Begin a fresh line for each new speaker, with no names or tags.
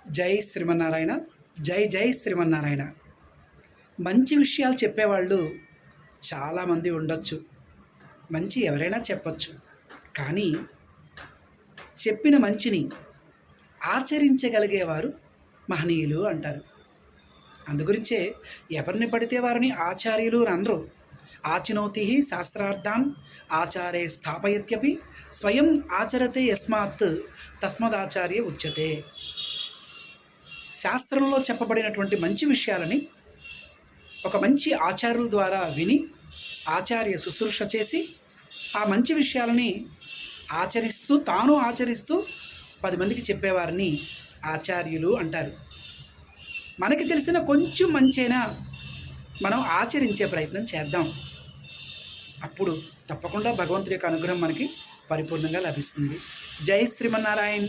జై శ్రీమన్నారాయణ. జై జై శ్రీమన్నారాయణ. మంచి విషయాలు చెప్పేవాళ్ళు చాలామంది ఉండొచ్చు. మంచి ఎవరైనా చెప్పచ్చు. కానీ చెప్పిన మంచిని ఆచరించగలిగేవారు మహనీయులు అంటారు. అందుగురించే ఎవరిని పడితే వారిని ఆచార్యులు అని అనరు. ఆచినోతి శాస్త్రార్థాన్ ఆచారే స్థాపయత్యపి స్వయం ఆచరతే యస్మాత్ తస్మదాచార్య ఉచ్యతే. శాస్త్రంలో చెప్పబడినటువంటి మంచి విషయాలని ఒక మంచి ఆచార్యుల ద్వారా విని ఆచార్య శుశ్రూష చేసి ఆ మంచి విషయాలని ఆచరిస్తూ తాను ఆచరిస్తూ 10 మందికి చెప్పేవారిని ఆచార్యులు అంటారు. మనకి తెలిసిన కొంచెం మంచైనా మనం ఆచరించే ప్రయత్నం చేద్దాం. అప్పుడు తప్పకుండా భగవంతుడి యొక్క అనుగ్రహం మనకి పరిపూర్ణంగా లభిస్తుంది. జై శ్రీమన్నారాయణ.